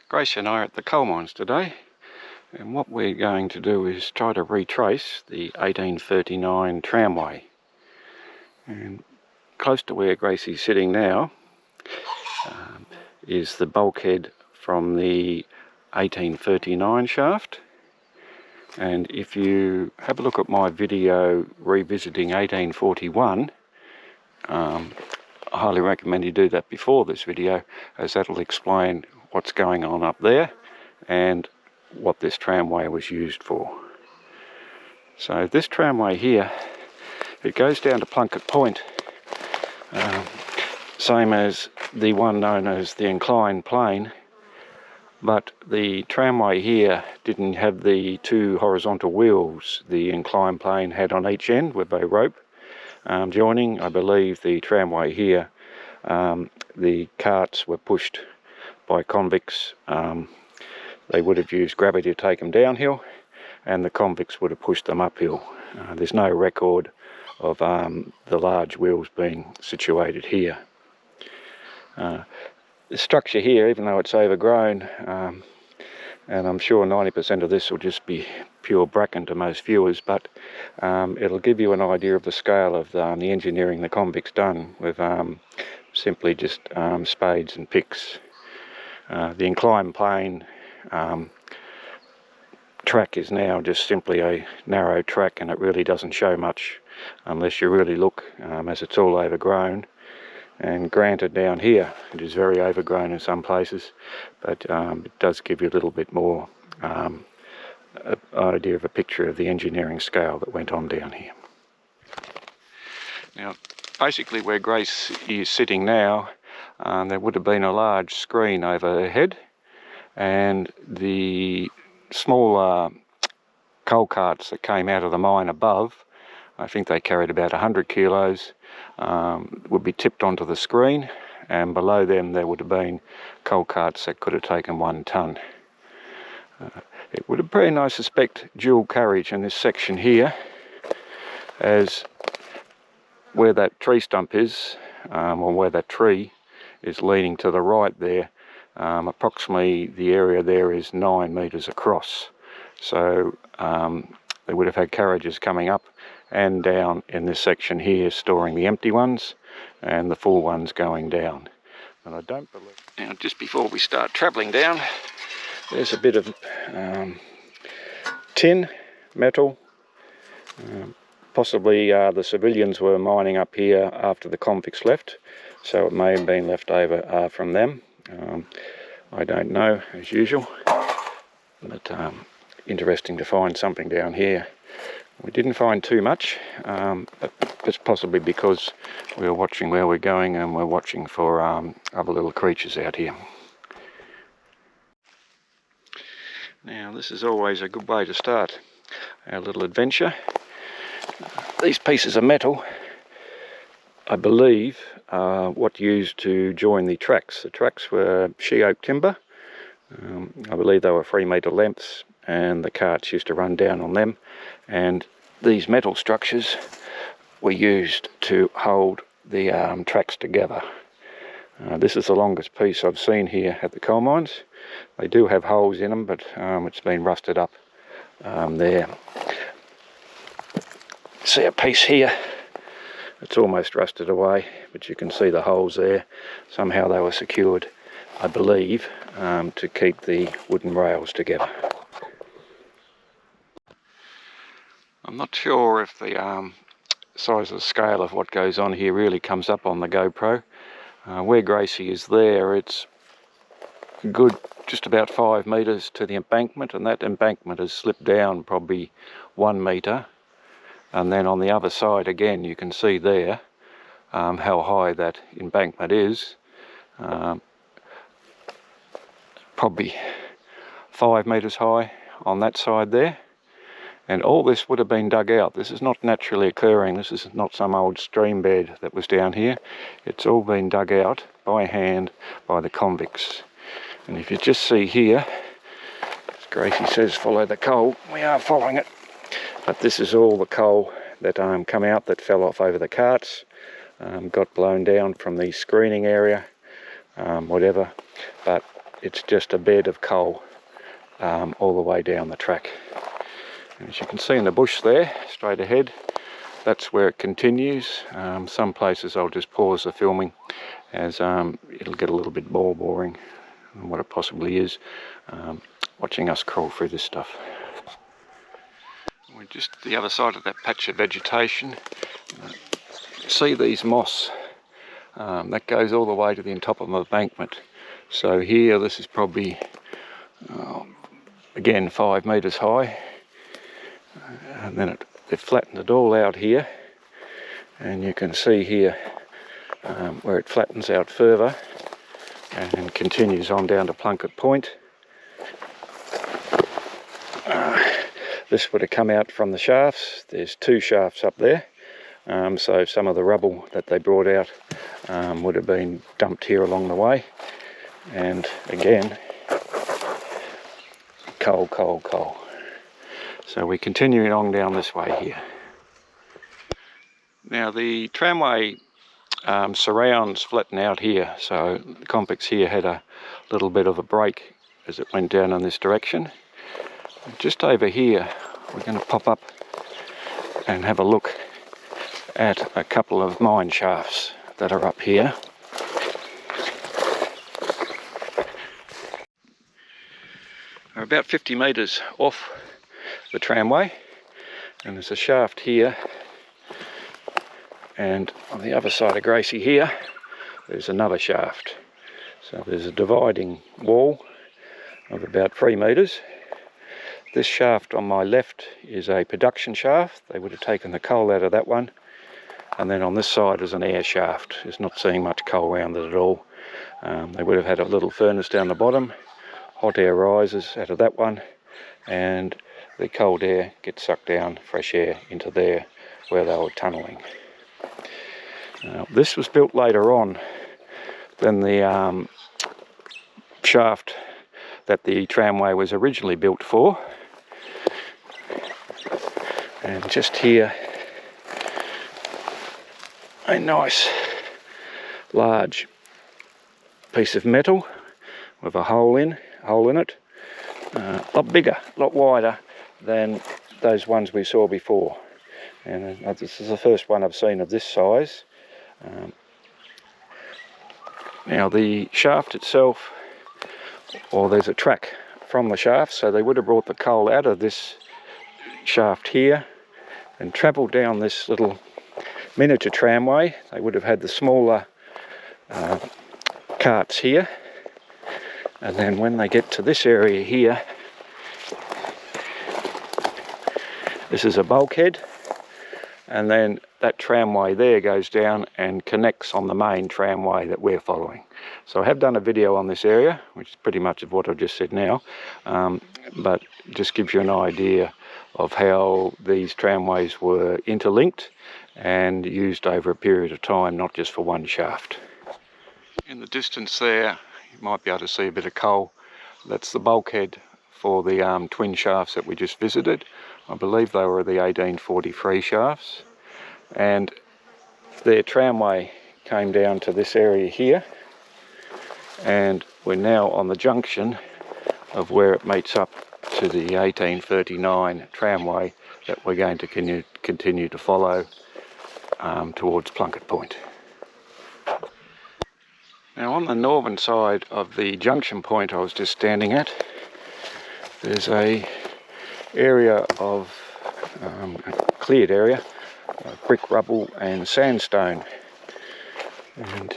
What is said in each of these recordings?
Grace and I are at the coal mines today, and what we're going to do is try to retrace the 1839 tramway. And close to where Gracie's sitting now is the bulkhead from the 1839 shaft. And if you have a look at my video revisiting 1841, I highly recommend you do that before this video, as that'll explain what's going on up there and what this tramway was used for. So this tramway here, it goes down to Plunket Point, same as the one known as the inclined plane, but the tramway here didn't have the two horizontal wheels the inclined plane had on each end with a rope joining. I believe the tramway here, the carts were pushed by convicts. They would have used gravity to take them downhill, and the convicts would have pushed them uphill. There's no record of the large wheels being situated here. The structure here, even though it's overgrown, and I'm sure 90% of this will just be pure bracken to most viewers, but it'll give you an idea of the scale of the engineering the convicts done with simply just spades and picks. The inclined plane track is now just simply a narrow track, and it really doesn't show much unless you really look, as it's all overgrown. And granted, down here it is very overgrown in some places, but it does give you a little bit more idea of a picture of the engineering scale that went on down here. Now, basically where Grace is sitting now, there would have been a large screen over her head, and the small coal carts that came out of the mine above, I think they carried about 100 kilos, would be tipped onto the screen, and below them there would have been coal carts that could have taken 1 tonne. It would have been, I suspect, dual carriage in this section here, as where that tree stump is, or where that tree is leaning to the right there, approximately the area there is 9 metres across. So they would have had carriages coming up and down in this section here, storing the empty ones and the full ones going down. And I don't believe... Now, just before we start travelling down, there's a bit of tin, metal. Possibly the civilians were mining up here after the convicts left, so it may have been left over from them. I don't know, as usual, but interesting to find something down here. We didn't find too much, but it's possibly because we were watching where we're going, and we're watching for other little creatures out here. Now, this is always a good way to start our little adventure. These pieces of metal, I believe, are what used to join the tracks. The tracks were she oak timber. I believe they were 3 metre lengths, and the carts used to run down on them, and these metal structures were used to hold the tracks together. This is the longest piece I've seen here at the coal mines. They do have holes in them, but it's been rusted up there. See a piece here, it's almost rusted away, but you can see the holes there. Somehow they were secured, I believe, to keep the wooden rails together. I'm not sure if the size of the scale of what goes on here really comes up on the GoPro. Where Gracie is there, it's good just about 5 metres to the embankment, and that embankment has slipped down probably 1 metre. And then on the other side again, you can see there how high that embankment is. Probably 5 metres high on that side there. And all this would have been dug out. This is not naturally occurring. This is not some old stream bed that was down here. It's all been dug out by hand by the convicts. And if you just see here, as Gracie says, follow the coal, we are following it. But this is all the coal that come out that fell off over the carts, got blown down from the screening area, whatever. But it's just a bed of coal all the way down the track. And as you can see in the bush there, straight ahead, that's where it continues. Some places I'll just pause the filming as it'll get a little bit more boring than what it possibly is, watching us crawl through this stuff. We're just the other side of that patch of vegetation. See these moss? That goes all the way to the top of the embankment. So here, this is probably, again, 5 metres high. And then they've flattened it all out here. And you can see here where it flattens out further and continues on down to Plunket Point. This would have come out from the shafts. There's 2 shafts up there. So some of the rubble that they brought out would have been dumped here along the way. And again, coal, coal, coal. So we're continuing on down this way here. Now the tramway surrounds flatten out here, so the convicts here had a little bit of a break as it went down in this direction. Just over here, we're going to pop up and have a look at a couple of mine shafts that are up here. They're about 50 metres off the tramway, and there's a shaft here, and on the other side of Gracie here there's another shaft. So there's a dividing wall of about 3 metres. This shaft on my left is a production shaft. They would have taken the coal out of that one. And then on this side is an air shaft. It's not seeing much coal around it at all. They would have had a little furnace down the bottom. Hot air rises out of that one. And the cold air gets sucked down, fresh air, into there where they were tunnelling. This was built later on than the shaft that the tramway was originally built for. And just here, a nice large piece of metal with a hole in it. A lot bigger, a lot wider than those ones we saw before. And this is the first one I've seen of this size. Now the shaft itself, or there's a track from the shaft, so they would have brought the coal out of this shaft here and travelled down this little miniature tramway. They would have had the smaller carts here, and then when they get to this area here, this is a bulkhead, and then that tramway there goes down and connects on the main tramway that we're following. So I have done a video on this area, which is pretty much of what I've just said now, but just gives you an idea of how these tramways were interlinked and used over a period of time, not just for one shaft. In the distance there, you might be able to see a bit of coal. That's the bulkhead for the twin shafts that we just visited. I believe they were the 1843 shafts. And their tramway came down to this area here, and we're now on the junction of where it meets up to the 1839 tramway that we're going to continue to follow towards Plunket Point. Now on the northern side of the junction point I was just standing at, there's a area of a cleared area, brick, rubble and sandstone, and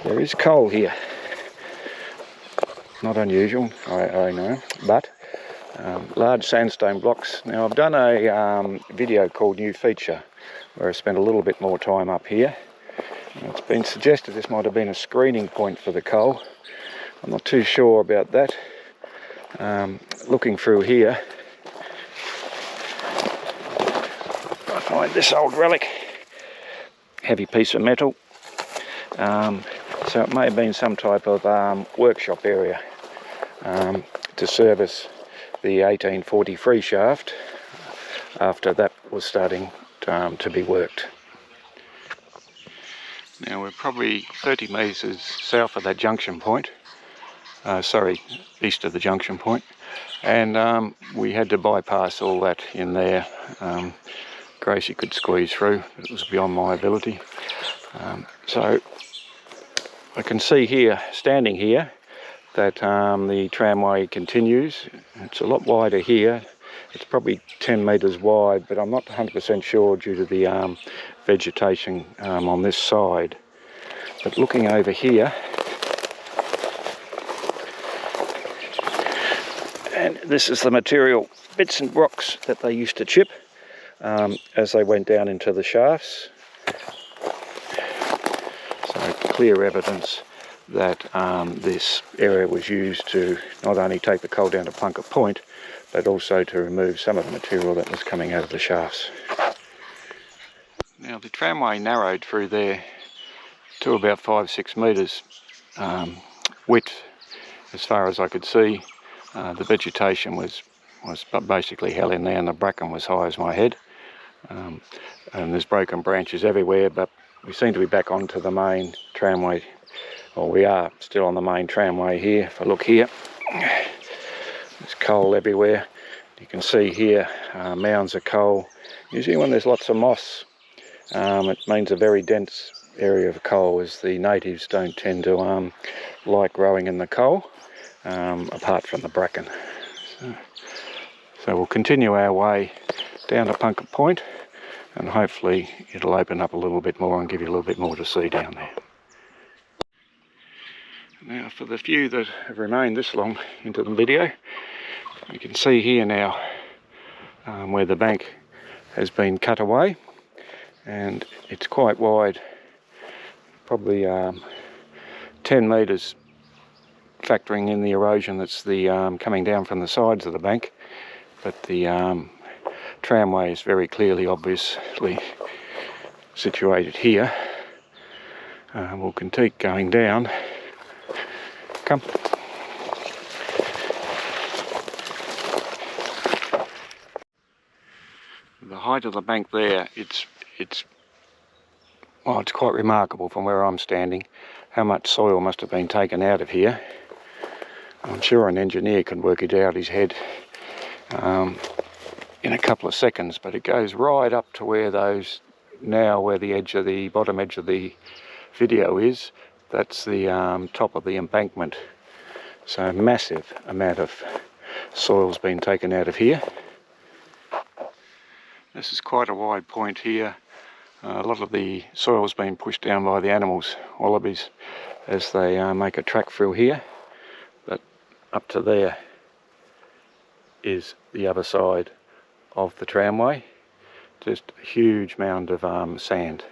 there is coal here. Not unusual, I know, but large sandstone blocks. Now I've done a video called New Feature where I spent a little bit more time up here. It's been suggested this might have been a screening point for the coal. I'm not too sure about that. Looking through here, I find this old relic, heavy piece of metal. So it may have been some type of workshop area to service the 1843 shaft after that was starting to be worked. Now we're probably 30 metres south of that junction point. east of the junction point, and we had to bypass all that in there. Gracie could squeeze through, it was beyond my ability. So I can see here, standing here, that the tramway continues. It's a lot wider here. It's probably 10 metres wide, but I'm not 100% sure due to the vegetation on this side. But looking over here, and this is the material, bits and rocks that they used to chip as they went down into the shafts. So clear evidence that this area was used to not only take the coal down to Plunket Point, but also to remove some of the material that was coming out of the shafts. Now the tramway narrowed through there to about 5-6 metres width as far as I could see. The vegetation was basically hell in there, and the bracken was high as my head. And there's broken branches everywhere, but we seem to be back onto the main tramway. Well, we are still on the main tramway here. If I look here, there's coal everywhere. You can see here mounds of coal. Usually when there's lots of moss, it means a very dense area of coal, as the natives don't tend to like growing in the coal, apart from the bracken. So we'll continue our way down to Plunket Point, and hopefully it'll open up a little bit more and give you a little bit more to see down there. Now for the few that have remained this long into the video, you can see here now where the bank has been cut away, and it's quite wide, probably 10 metres, factoring in the erosion that's coming down from the sides of the bank. But the tramway is very clearly, obviously situated here. We'll continue going down. Come. The height of the bank there, it's quite remarkable from where I'm standing, how much soil must have been taken out of here. I'm sure an engineer can work it out his head in a couple of seconds, but it goes right up to where where the edge of the bottom edge of the video is. That's the top of the embankment. So a massive amount of soil's been taken out of here. This is quite a wide point here. A lot of the soil's been pushed down by the animals, wallabies, as they make a track through here. But up to there is the other side of the tramway. Just a huge mound of sand.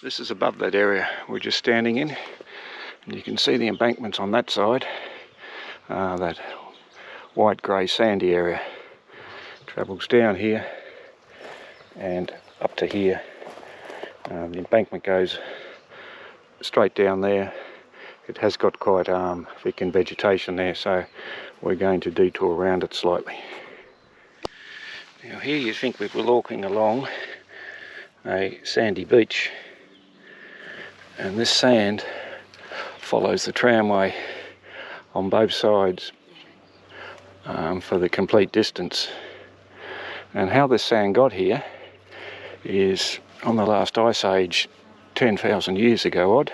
This is above that area we're just standing in, and you can see the embankments on that side. That white grey sandy area travels down here and up to here. The embankment goes straight down there. It has got quite thick in vegetation there, so we're going to detour around it slightly. Now here you think we were walking along a sandy beach, and this sand follows the tramway on both sides for the complete distance. And how this sand got here is, on the last ice age 10,000 years ago odd,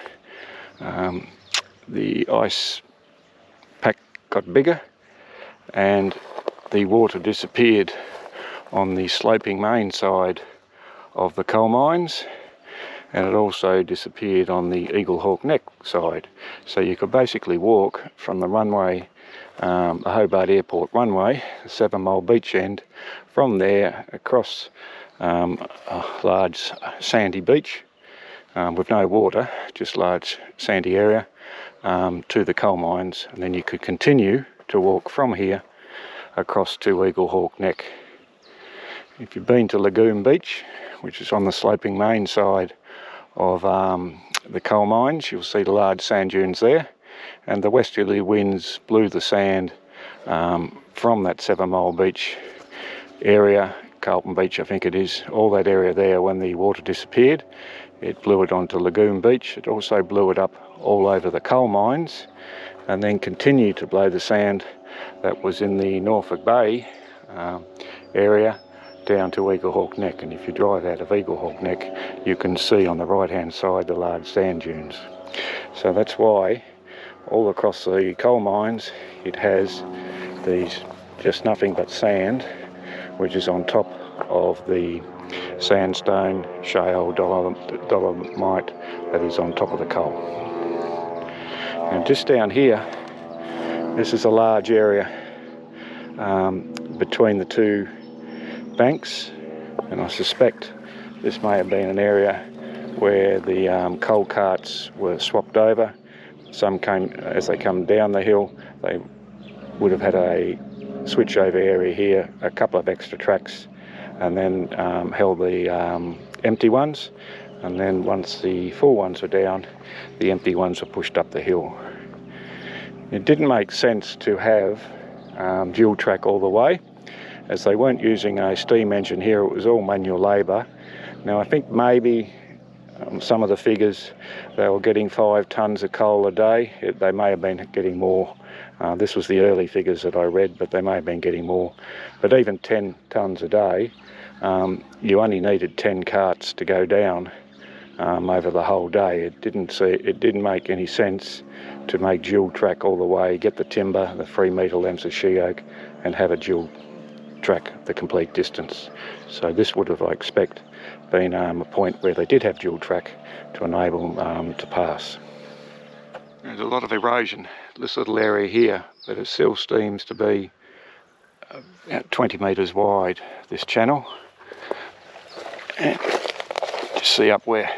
the ice pack got bigger and the water disappeared on the sloping main side of the coal mines, and it also disappeared on the Eagle Hawk Neck side. So you could basically walk from the runway, the Hobart Airport runway, the 7 Mile beach end, from there across a large sandy beach with no water, just large sandy area, to the coal mines, and then you could continue to walk from here across to Eagle Hawk Neck. If you've been to Lagoon Beach, which is on the sloping main side of the coal mines, you'll see the large sand dunes there, and the westerly winds blew the sand from that 7 Mile beach area, Carlton Beach I think it is, all that area there, when the water disappeared, It blew it onto Lagoon Beach. It also blew it up all over the coal mines, and then continued to blow the sand that was in the Norfolk Bay area down to Eaglehawk Neck. And if you drive out of Eaglehawk Neck, you can see on the right hand side the large sand dunes. So that's why all across the coal mines it has these just nothing but sand, which is on top of the sandstone, shale, dolomite that is on top of the coal. And just down here, this is a large area between the two banks, and I suspect this may have been an area where the coal carts were swapped over. Some came, as they come down the hill, they would have had a switchover area here, a couple of extra tracks, and then held the empty ones, and then once the full ones were down, the empty ones were pushed up the hill. It didn't make sense to have dual track all the way, as they weren't using a steam engine here. It was all manual labour. Now I think maybe some of the figures, they were getting 5 tonnes of coal a day. They may have been getting more. This was the early figures that I read, but they may have been getting more. But even 10 tonnes a day, you only needed 10 carts to go down over the whole day. It didn't make any sense to make dual track all the way, get the timber, the 3 metre lengths of she oak, and have a dual track the complete distance. So this would have, I expect, been a point where they did have dual track to enable them to pass. There's a lot of erosion, this little area here, but it still seems to be about 20 metres wide, this channel. And just see up where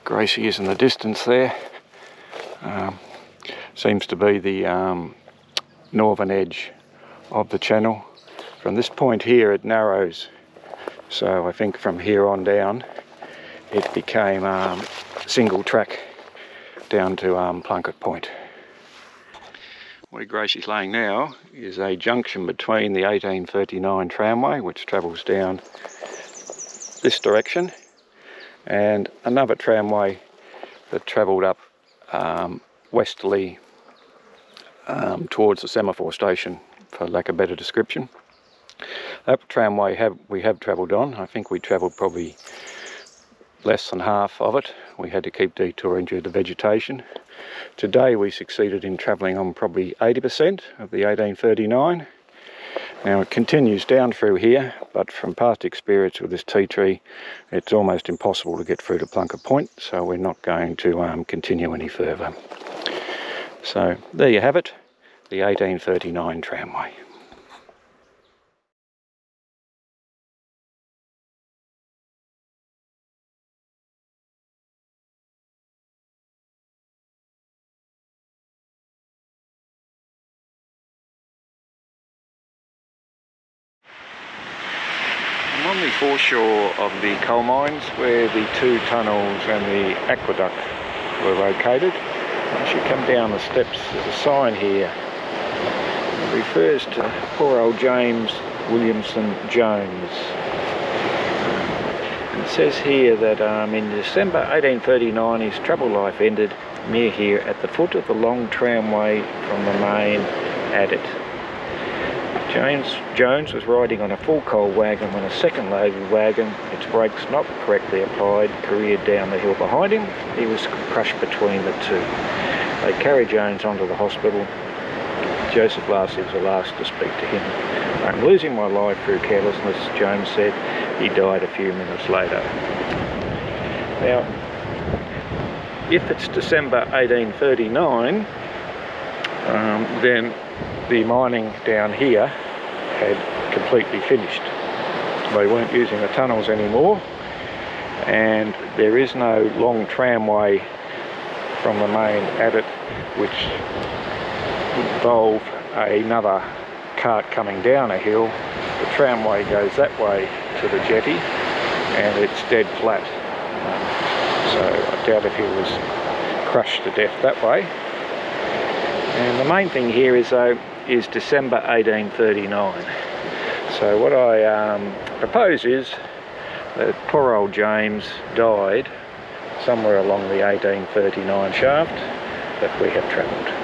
Gracie is in the distance there, seems to be the northern edge of the channel. From this point here it narrows, so I think from here on down it became single track down to Plunket Point. Where Gracie's laying now is a junction between the 1839 tramway, which travels down this direction, and another tramway that travelled up westerly towards the semaphore station, for lack of a better description. That tramway we have travelled on. I think we travelled probably less than half of it. We had to keep detouring due to vegetation. Today we succeeded in travelling on probably 80% of the 1839. Now it continues down through here, but from past experience with this tea tree, it's almost impossible to get through to Plunket Point, so we're not going to continue any further. So there you have it, the 1839 tramway. I'm on the foreshore of the coal mines where the 2 tunnels and the aqueduct were located. As you come down the steps, there's a sign here. It refers to poor old James Williamson Jones. And it says here that in December 1839 his troubled life ended near here at the foot of the long tramway from the main adit. Jones was riding on a full coal wagon when a second loaded wagon, its brakes not correctly applied, careered down the hill behind him. He was crushed between the two. They carried Jones onto the hospital. Joseph Lastly was the last to speak to him. "I'm losing my life through carelessness," Jones said. He died a few minutes later. Now, if it's December 1839, then the mining down here had completely finished. They weren't using the tunnels anymore, and there is no long tramway from the main adit, which would involve another cart coming down a hill. The tramway goes that way to the jetty, and it's dead flat. So I doubt if he was crushed to death that way. And the main thing here is December 1839. So what I propose is Poor old James died somewhere along the 1839 shaft that we have travelled.